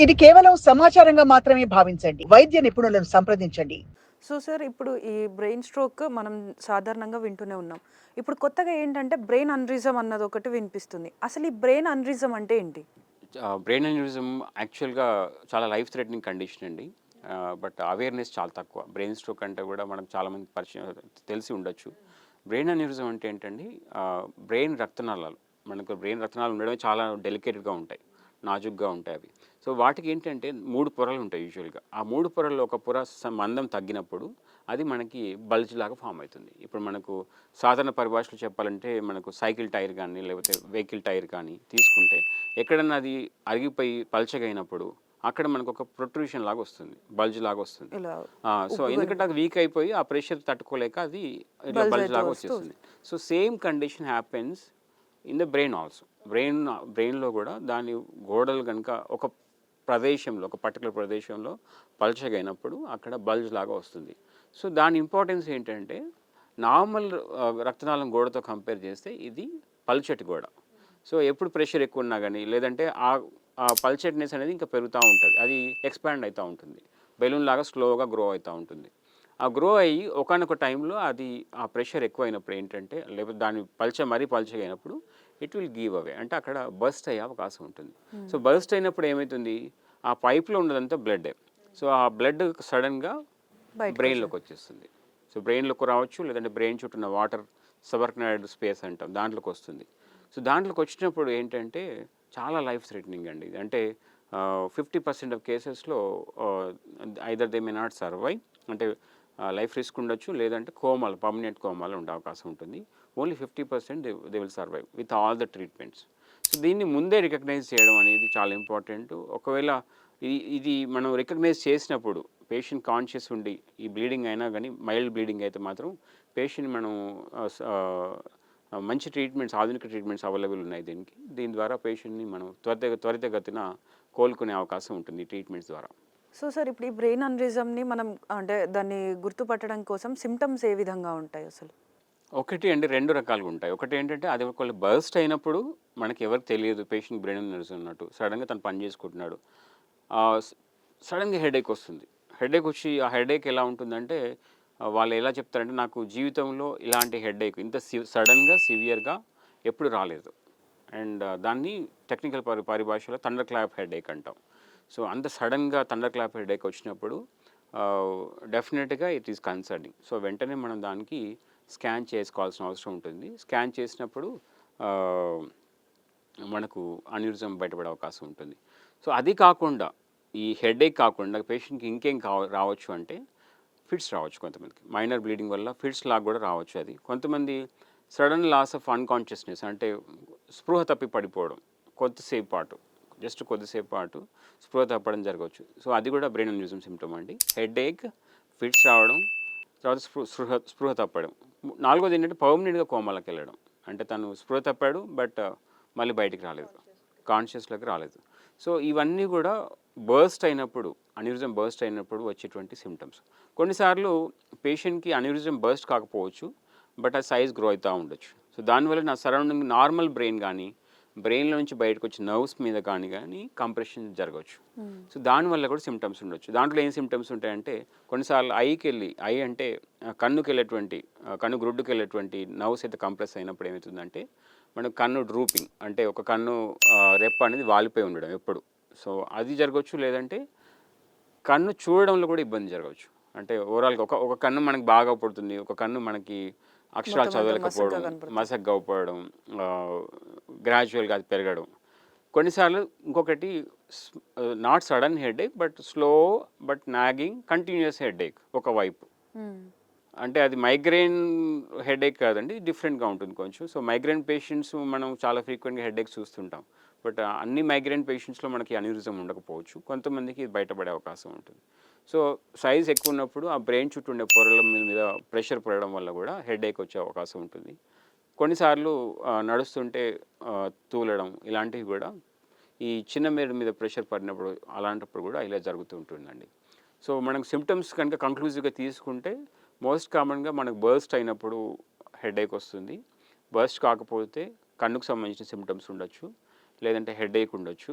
ఇది కేవలం సమాచారంగా మాత్రమే భావించండి. వైద్య నిపుణులను సంప్రదించండి. సో సార్ ఇప్పుడు ఈ బ్రెయిన్ స్ట్రోక్ మనం సాధారణంగా వింటూనే ఉన్నాం. ఇప్పుడు కొత్తగా ఏంటంటే బ్రెయిన్ అన్రిజం అన్నదొకటి వినిపిస్తుంది. అసలు ఈ బ్రెయిన్ అన్రిజం అంటే ఏంటి? బ్రెయిన్ అన్యూరిజం యాక్చువల్‌గా చాలా లైఫ్ థ్రెటనింగ్ కండిషన్ అండి. బట్ అవేర్‌నెస్ చాలా తక్కువ. బ్రెయిన్ స్ట్రోక్ అంటే కూడా మనకు చాలామందికి పరిచయం తెలిసి ఉండొచ్చు. బ్రెయిన్ అన్యూరిజం అంటే ఏంటండి, బ్రెయిన్ రక్తనాళాలు. మనకు బ్రెయిన్ రక్తనాళాలు ఉండడమే చాలా డెలికేటెడ్‌గా ఉంటాయి. నాజూగ్గా ఉంటాయి అవి. సో వాటికి ఏంటంటే 3 పొరలు ఉంటాయి యూజువల్‌గా. ఆ 3 పొరల్లో ఒక పొర మందం తగ్గినప్పుడు అది మనకి బల్జ్ లాగా ఫామ్ అవుతుంది. ఇప్పుడు మనకు సాధారణ పరిభాషలో చెప్పాలంటే మనకు సైకిల్ టైర్ కానీ, లేకపోతే వెహికల్ టైర్ కానీ తీసుకుంటే ఎక్కడన్నా అది అరిగిపోయి పల్చగైనప్పుడు అక్కడ మనకు ఒక ప్రొట్రూషన్ లాగా వస్తుంది, బల్జ్ లాగా వస్తుంది. ఇలా సో ఉబ్బుగా ఎందుకంటే అది వీక్ అయిపోయి ఆ ప్రెషర్ తట్టుకోలేక అది ఇట్లా బల్జ్ బల్జ్ అయితే లాగా వస్తూ వచ్చేస్తుంది. So same condition happens in the brain also. బ్రెయిన్లో కూడా దాని గోడలు కనుక ఒక ప్రదేశంలో, ఒక పర్టికులర్ ప్రదేశంలో పల్చగైనప్పుడు అక్కడ బల్జ్ లాగా వస్తుంది. సో దాని ఇంపార్టెన్స్ ఏంటంటే నార్మల్ రక్తనాళం గోడతో కంపేర్ చేస్తే ఇది పల్చటి గోడ. సో ఎప్పుడు ప్రెషర్ ఎక్కువ ఉన్నా కానీ, లేదంటే ఆ పల్చట్నెస్ అనేది ఇంకా పెరుగుతూ ఉంటుంది. అది ఎక్స్పాండ్ అవుతూ ఉంటుంది. బెలూన్ లాగా స్లోగా గ్రో అవుతూ ఉంటుంది. ఆ గ్రో అయ్యి ఒకానొక టైంలో అది ఆ ప్రెషర్ ఎక్కువైనప్పుడు ఏంటంటే, లేకపోతే దాని మరీ పల్చగా అయినప్పుడు ఇట్ విల్ గివ్ అవే. అంటే అక్కడ బస్ట్ అయ్యే అవకాశం ఉంటుంది. సో బస్ట్ అయినప్పుడు ఏమవుతుంది, ఆ పైప్లో ఉన్నదంతా బ్లడ్. సో ఆ బ్లడ్ సడన్గా బ్రెయిన్లోకి వచ్చేస్తుంది. సో బ్రెయిన్లోకి రావచ్చు, లేదంటే బ్రెయిన్ చుట్టూ ఉన్న వాటర్ సబర్కనాయిడ్ స్పేస్ అంటాం, దాంట్లోకి వస్తుంది. సో దాంట్లోకి వచ్చినప్పుడు ఏంటంటే చాలా లైఫ్ థ్రెటనింగ్ అండి. అంటే 50% ఆఫ్ కేసెస్లో either they may not survive, అంటే లైఫ్ రిస్క్ ఉండొచ్చు, లేదంటే కోమాలు, పర్మనెంట్ కోమాలు ఉండే అవకాశం ఉంటుంది. Only 50% they will survive with all the treatments. So దీన్ని ముందే రికగ్నైజ్ చేయడం అనేది చాలా ఇంపార్టెంట్. ఒకవేళ ఇది మనం రికగ్నైజ్ చేసినప్పుడు పేషెంట్ కాన్షియస్ ఉండి ఈ బ్లీడింగ్ అయినా కానీ, మైల్డ్ బ్లీడింగ్ అయితే మాత్రం పేషెంట్ మనం మంచి ట్రీట్మెంట్స్, ఆధునిక ట్రీట్మెంట్స్ అవైలబుల్ ఉన్నాయి దీనికి. దీని ద్వారా పేషెంట్ని మనం త్వరితగతిన కోలుకునే అవకాశం ఉంటుంది ఈ ట్రీట్మెంట్స్ ద్వారా. సో సార్ ఇప్పుడు ఈ బ్రెయిన్ అన్రిజంని మనం అంటే దాన్ని గుర్తుపట్టడం కోసం సిమ్టమ్స్ ఏ విధంగా ఉంటాయి అసలు? ఒకటి అండి, 2 రకాలుగా ఉంటాయి. ఒకటి ఏంటంటే అది ఒకవేళ బర్స్ట్ అయినప్పుడు మనకి ఎవరికి తెలియదు పేషెంట్ బ్రెయిన్ అన్యూరిజం ఉన్నట్టు. సడన్గా తను పని చేసుకుంటున్నాడు. సడన్గా హెడేక్ వస్తుంది. హెడేక్ వచ్చి ఆ హెడేక్ ఎలా ఉంటుందంటే, వాళ్ళు ఎలా చెప్తారంటే, నాకు జీవితంలో ఇలాంటి హెడేక్ ఇంత సడన్గా సివియర్గా ఎప్పుడు రాలేదు. అండ్ దాన్ని టెక్నికల్ పరిభాషలో థండర్ క్లాప్ హెడేక్ అంటాం. సో అంత సడన్గా థండర్ క్లాప్ హెడేక్ వచ్చినప్పుడు డెఫినెట్గా ఇట్ ఈస్ కన్సర్నింగ్. సో వెంటనే మనం దానికి స్కాన్ చేసుకోవాల్సిన అవసరం ఉంటుంది. స్కాన్ చేసినప్పుడు మనకు అన్యూరిజం బయటపడే అవకాశం ఉంటుంది. సో అది కాకుండా, ఈ హెడేక్ కాకుండా పేషెంట్కి ఇంకేం రావచ్చు అంటే ఫిట్స్ రావచ్చు కొంతమందికి. మైనర్ బ్లీడింగ్ వల్ల ఫిట్స్ లాగా కూడా రావచ్చు అది. కొంతమంది సడన్ లాస్ ఆఫ్ అన్కాన్షియస్నెస్, అంటే స్పృహ తప్పి పడిపోవడం, కొద్దిసేపు పాటు స్పృహ తప్పడం జరగవచ్చు. సో అది కూడా బ్రెయిన్ అన్యూరిజం సిమ్టమ్ అండి. హెడేక్, ఫిట్స్ రావడం, తర్వాత స్పృహ తప్పడం. నాలుగోది ఏంటంటే పర్మనెంట్గా కోమాలోకి వెళ్ళడం. అంటే తను స్పృహ తప్పాడు, బట్ మళ్ళీ బయటికి రాలేదు, కాన్షియస్లోకి రాలేదు. సో ఇవన్నీ కూడా అన్యూరిజం బర్స్ట్ అయినప్పుడు వచ్చేటువంటి సిమ్టమ్స్. కొన్నిసార్లు పేషెంట్కి అన్యూరిజం బర్స్ట్ కాకపోవచ్చు, బట్ ఆ సైజ్ గ్రో అవుతూ ఉండొచ్చు. సో దానివల్ల నా సరౌండింగ్ నార్మల్ బ్రెయిన్ కానీ, బ్రెయిన్లో నుంచి బయటకు వచ్చే నర్వ్స్ మీద కానీ కంప్రెషన్ జరగవచ్చు. సో దానివల్ల కూడా సిమ్టమ్స్ ఉండొచ్చు. దాంట్లో ఏం సిమ్టమ్స్ ఉంటాయంటే, కొన్నిసార్లు ఐ అంటే కన్ను గ్రుడ్డుకి వెళ్ళేటువంటి నర్వ్స్ అయితే కంప్రెస్ అయినప్పుడు ఏమవుతుందంటే, మనకు కన్ను డ్రూపింగ్, అంటే ఒక కన్ను రెప్ప అనేది వాలిపోయి ఉండడం ఎప్పుడు. సో అది జరగవచ్చు. లేదంటే కన్ను చూడడంలో కూడా ఇబ్బంది జరగవచ్చు. అంటే ఓవరాల్గా ఒక కన్ను మనకి బాగా పడుతుంది, ఒక కన్ను మనకి అక్షరాలు మొత్తం అంతా మసగ్గా చదవలేకపోవడం, కనపడుతుంది. మసగ్గా అవ్వడం, గ్రాడ్యువల్గా అది పెరగడం. కొన్నిసార్లు ఇంకొకటి, not sudden headache, but slow but nagging continuous headache ఒకవైపు. అంటే అది మైగ్రేన్ హెడేక్ కాదండి, డిఫరెంట్గా ఉంటుంది కొంచెం. సో మైగ్రేన్ పేషెంట్స్ మనం చాలా ఫ్రీక్వెంట్గా హెడేక్ చూస్తుంటాం. బట్ అన్ని మైగ్రేన్ పేషెంట్స్లో మనకి అన్యూరిజం ఉండకపోవచ్చు. కొంతమందికి ఇది బయటపడే అవకాశం ఉంటుంది. సో సైజ్ ఎక్కువ ఉన్నప్పుడు ఆ బ్రెయిన్ చుట్టూ ఉండే పొరల మీద ప్రెషర్ పడడం వల్ల కూడా హెడేక్ వచ్చే అవకాశం ఉంటుంది. కొన్నిసార్లు నడుస్తుంటే తూలడం, ఇలాంటివి కూడా ఈ చిన్న మెదడు మీద ప్రెషర్ పడినప్పుడు, అలాంటప్పుడు కూడా ఇలా జరుగుతూ ఉంటుందండి. సో మనకు సిమ్టమ్స్ కనుక కంక్లూజివ్గా తీసుకుంటే, మోస్ట్ కామన్గా మనకు బర్స్ట్ అయినప్పుడు హెడేక్ వస్తుంది. బర్స్ట్ కాకపోతే కన్నుకు సంబంధించిన సిమ్టమ్స్ ఉండొచ్చు, లేదంటే హెడేక్ ఉండొచ్చు,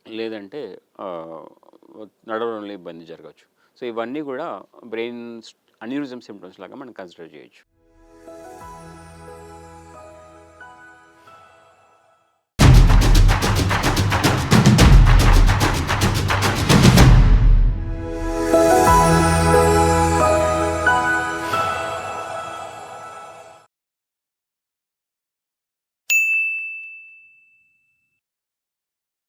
లేదంటే నడవడంలో ఇబ్బంది జరగవచ్చు. సో ఇవన్నీ కూడా బ్రెయిన్ అన్యూరిజం సిమ్టమ్స్ లాగా మనం కన్సిడర్ చేయొచ్చు.